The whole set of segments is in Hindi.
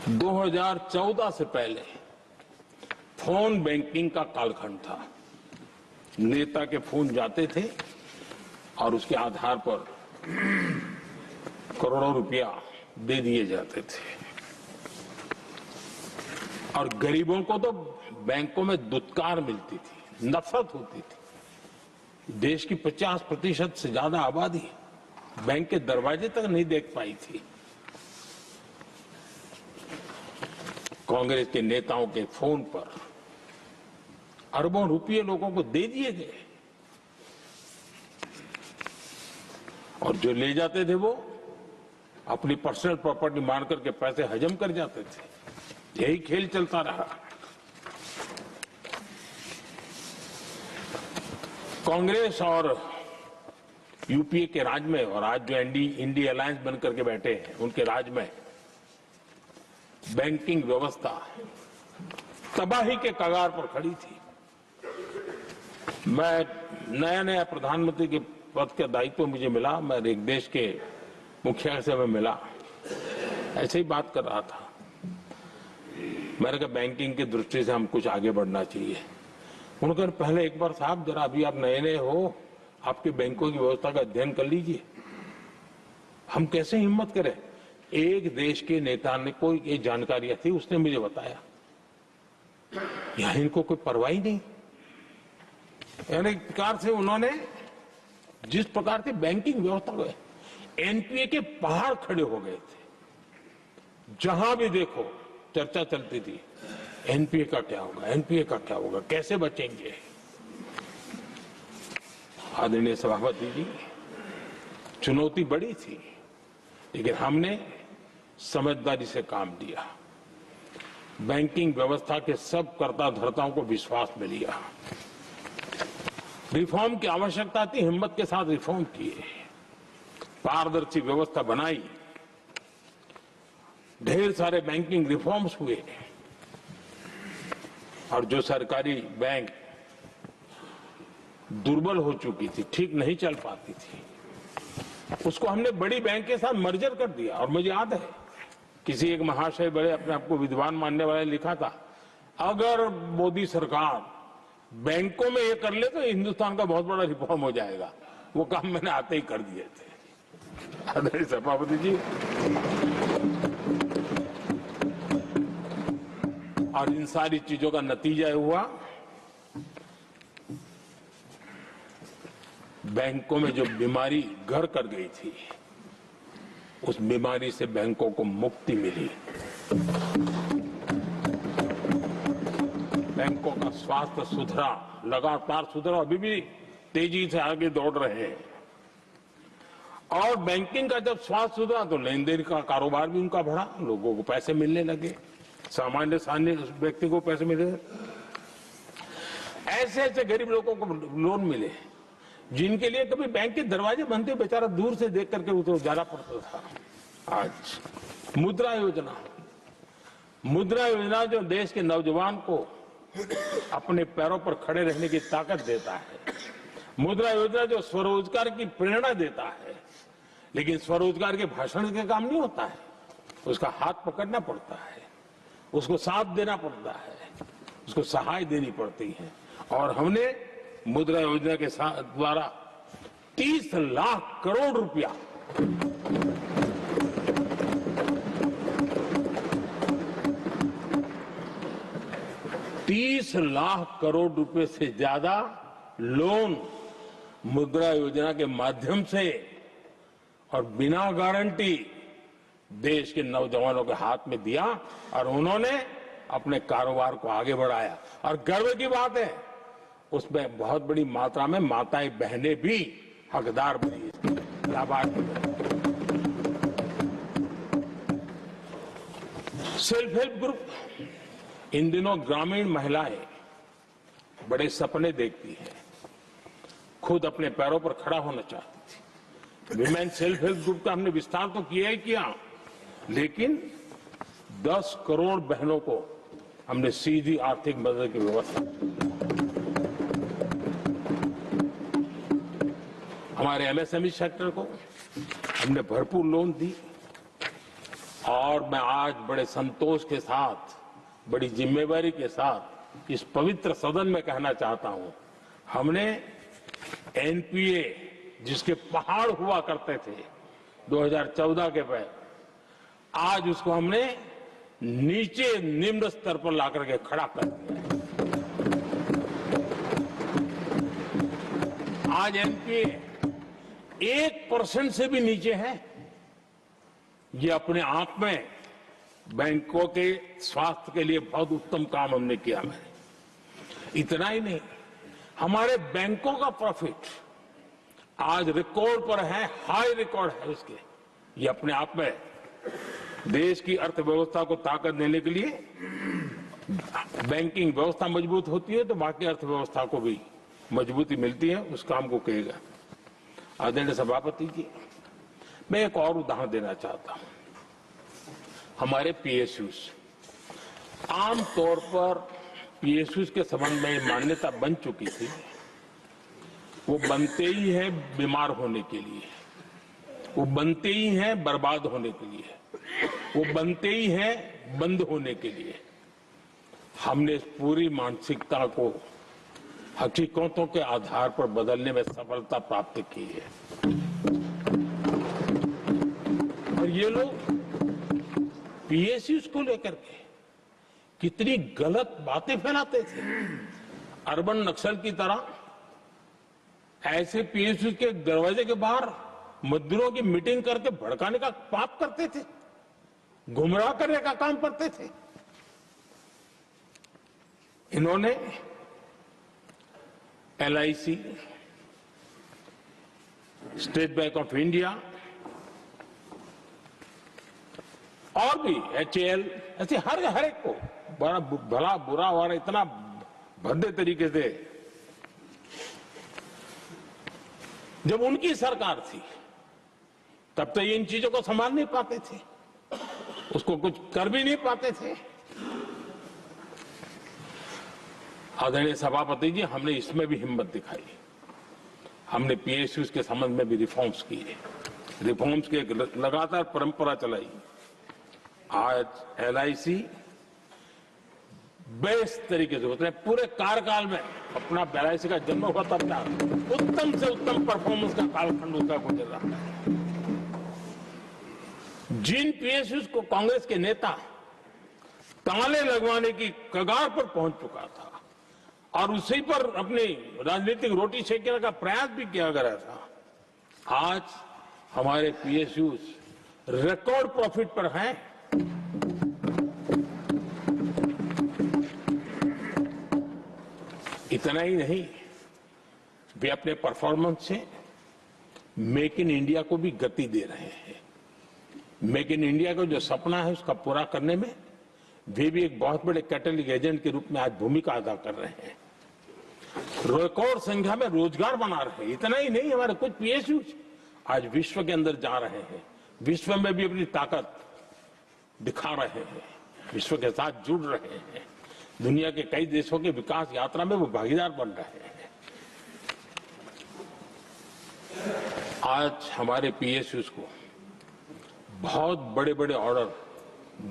2014 से पहले फोन बैंकिंग का कालखंड था। नेता के फोन जाते थे और उसके आधार पर करोड़ों रुपया दे दिए जाते थे और गरीबों को तो बैंकों में दुत्कार मिलती थी, नफरत होती थी। देश की 50% से ज्यादा आबादी बैंक के दरवाजे तक नहीं देख पाई थी। कांग्रेस के नेताओं के फोन पर अरबों रुपये लोगों को दे दिए गए और जो ले जाते थे वो अपनी पर्सनल प्रॉपर्टी मान करके पैसे हजम कर जाते थे। यही खेल चलता रहा। कांग्रेस और यूपीए के राज में और आज जो इंडी अलायंस बन करके बैठे हैं उनके राज में बैंकिंग व्यवस्था तबाही के कगार पर खड़ी थी। मैं नया प्रधानमंत्री के पद का दायित्व मुझे मिला। मैं एक देश के मुखिया से मैं मिला, ऐसे ही बात कर रहा था। मैंने कहा बैंकिंग की दृष्टि से हम कुछ आगे बढ़ना चाहिए। उन्होंने कहा पहले एक बार साहब जरा अभी आप नए हो, आपके बैंकों की व्यवस्था का अध्ययन कर लीजिए। हम कैसे हिम्मत करें। एक देश के नेता ने कोई ये जानकारियां थी, उसने मुझे बताया। यहां इनको कोई परवाह ही नहीं। यानी एक प्रकार से उन्होंने जिस प्रकार से बैंकिंग व्यवस्था को एनपीए के पहाड़ खड़े हो गए थे। जहां भी देखो चर्चा चलती थी, एनपीए का क्या होगा, एनपीए का क्या होगा, कैसे बचेंगे। आदरणीय सभापति जी, चुनौती बड़ी थी, लेकिन हमने समझदारी से काम लिया। बैंकिंग व्यवस्था के सब कर्ता धर्ताओं को विश्वास में लिया। रिफॉर्म की आवश्यकता थी, हिम्मत के साथ रिफॉर्म किए। पारदर्शी व्यवस्था बनाई, ढेर सारे बैंकिंग रिफॉर्म्स हुए और जो सरकारी बैंक दुर्बल हो चुकी थी, ठीक नहीं चल पाती थी, उसको हमने बड़ी बैंक के साथ मर्जर कर दिया। और मुझे याद है किसी एक महाशय बड़े अपने आप को विद्वान मानने वाले ने लिखा था, अगर मोदी सरकार बैंकों में ये कर ले तो हिंदुस्तान का बहुत बड़ा रिफॉर्म हो जाएगा। वो काम मैंने आते ही कर दिए थे। आदरणीय सभापति जी, और इन सारी चीजों का नतीजा हुआ बैंकों में जो बीमारी घर कर गई थी, उस बीमारी से बैंकों को मुक्ति मिली। बैंकों का स्वास्थ्य सुधरा, लगातार सुधरा, अभी भी तेजी से आगे दौड़ रहे हैं। और बैंकिंग का जब स्वास्थ्य सुधरा तो लेन देन का कारोबार भी उनका बढ़ा, लोगों को पैसे मिलने लगे, सामान्य व्यक्ति को पैसे मिले। ऐसे ऐसे गरीब लोगों को लोन मिले जिनके लिए कभी बैंक के दरवाजे बंद थे, बेचारा दूर से देख करके उसे जाना पड़ता था। आज मुद्रा योजना जो देश के नौजवान को अपने पैरों पर खड़े रहने की ताकत देता है, मुद्रा योजना जो स्वरोजगार की प्रेरणा देता है, लेकिन स्वरोजगार के भाषण के काम नहीं होता है, उसका हाथ पकड़ना पड़ता है, उसको साथ देना पड़ता है, उसको सहाय देनी पड़ती है। और हमने मुद्रा योजना के द्वारा 30 लाख करोड़ रुपया ₹30 लाख से ज्यादा लोन मुद्रा योजना के माध्यम से और बिना गारंटी देश के नौजवानों के हाथ में दिया और उन्होंने अपने कारोबार को आगे बढ़ाया। और गर्व की बात है, उसमें बहुत बड़ी मात्रा में माताएं बहनें भी हकदार बनी, लाभार्थी बनी। सेल्फ हेल्प ग्रुप, इन दिनों ग्रामीण महिलाएं बड़े सपने देखती हैं, खुद अपने पैरों पर खड़ा होना चाहती थी। विमेन सेल्फ हेल्प ग्रुप का हमने विस्तार तो किया ही किया, लेकिन 10 करोड़ बहनों को हमने सीधी आर्थिक मदद की व्यवस्था की। हमारे एमएसएमई सेक्टर को हमने भरपूर लोन दी और मैं आज बड़े संतोष के साथ, बड़ी जिम्मेवारी के साथ इस पवित्र सदन में कहना चाहता हूं, हमने एनपीए जिसके पहाड़ हुआ करते थे 2014 के पहले, आज उसको हमने नीचे निम्न स्तर पर लाकर के खड़ा कर दिया है। आज एनपीए 1% से भी नीचे है। ये अपने आप में बैंकों के स्वास्थ्य के लिए बहुत उत्तम काम हमने किया है। इतना ही नहीं, हमारे बैंकों का प्रॉफिट आज रिकॉर्ड पर है, हाई रिकॉर्ड है उसके। ये अपने आप में देश की अर्थव्यवस्था को ताकत देने के लिए, बैंकिंग व्यवस्था मजबूत होती है तो बाकी अर्थव्यवस्था को भी मजबूती मिलती है। उस काम को कहेगा आदरणीय सभापति जी। मैं एक और उदाहरण देना चाहता हूं। हमारे पीएसयूज, आमतौर पर पीएसयूज के संबंध में मान्यता बन चुकी थी, वो बनते ही हैं बीमार होने के लिए, वो बनते ही हैं बर्बाद होने के लिए, वो बनते ही हैं बंद होने के लिए। हमने इस पूरी मानसिकता को हकीकतों के आधार पर बदलने में सफलता प्राप्त की है। और ये लोग पीएसयूज को लेकर के कितनी गलत बातें फैलाते थे। अर्बन नक्सल की तरह ऐसे पीएसयूज के दरवाजे के बाहर मजदूरों की मीटिंग करके भड़काने का पाप करते थे, गुमराह करने का काम करते थे। इन्होंने LIC, state bank of India और भी एचएएल, ऐसे हर एक को बड़ा भला बुरा और इतना भद्दे तरीके से, जब उनकी सरकार थी तब तो ये इन चीजों को संभाल नहीं पाते थे, उसको कुछ कर भी नहीं पाते थे। आदरणीय सभापति जी, हमने इसमें भी हिम्मत दिखाई। हमने पीएसयूज के संबंध में भी रिफॉर्म्स किए, रिफॉर्म्स की एक लगातार परंपरा चलाई। आज एलआईसी बेस्ट तरीके से उसने पूरे कार्यकाल में अपना एलआईसी का जन्म हुआ तब तक उत्तम से उत्तम परफॉर्मेंस का कालखंड उसका गुजर रहा है। जिन पीएसयूज को कांग्रेस के नेता ताले लगवाने की कगार पर पहुंच चुका था और उसी पर अपनी राजनीतिक रोटी सेकने का प्रयास भी किया गया था, आज हमारे पीएसयूज रिकॉर्ड प्रॉफिट पर हैं। इतना ही नहीं, वे अपने परफॉर्मेंस से मेक इन इंडिया को भी गति दे रहे हैं। मेक इन इंडिया का जो सपना है उसका पूरा करने में वे भी एक बहुत बड़े कैटलिक एजेंट के रूप में आज भूमिका अदा कर रहे हैं। रिकॉर्ड संख्या में रोजगार बना रहे हैं। इतना ही नहीं, हमारे कुछ पीएसयूज आज विश्व के अंदर जा रहे हैं, विश्व में भी अपनी ताकत दिखा रहे हैं, विश्व के साथ जुड़ रहे हैं, दुनिया के कई देशों के विकास यात्रा में वो भागीदार बन रहे हैं। आज हमारे पीएसयूज को बहुत बड़े बड़े ऑर्डर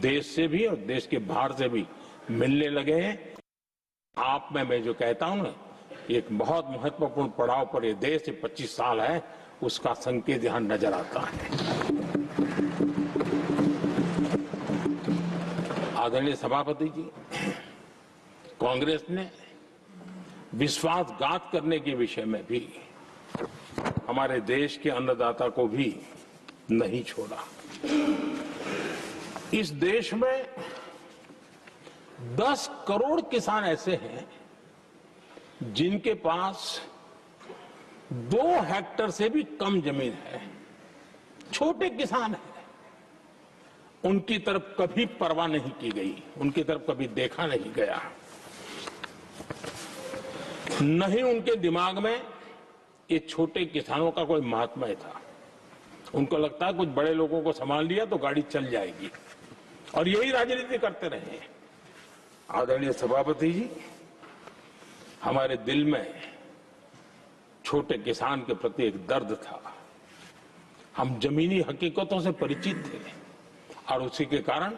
देश से भी और देश के बाहर से भी मिलने लगे हैं। आप में मैं जो कहता हूं ना, एक बहुत महत्वपूर्ण पड़ाव पर ये देश 25 साल है, उसका संकेत यहां नजर आता है। आदरणीय सभापति जी, कांग्रेस ने विश्वासघात करने के विषय में भी हमारे देश के अन्नदाता को भी नहीं छोड़ा। इस देश में 10 करोड़ किसान ऐसे हैं जिनके पास 2 हेक्टेयर से भी कम जमीन है, छोटे किसान हैं। उनकी तरफ कभी परवाह नहीं की गई, उनकी तरफ कभी देखा नहीं गया, नहीं उनके दिमाग में ये छोटे किसानों का कोई महात्म्य था। उनको लगता है कुछ बड़े लोगों को संभाल लिया तो गाड़ी चल जाएगी, और यही राजनीति करते रहे। आदरणीय सभापति जी, हमारे दिल में छोटे किसान के प्रति एक दर्द था। हम जमीनी हकीकतों से परिचित थे। और उसी के कारण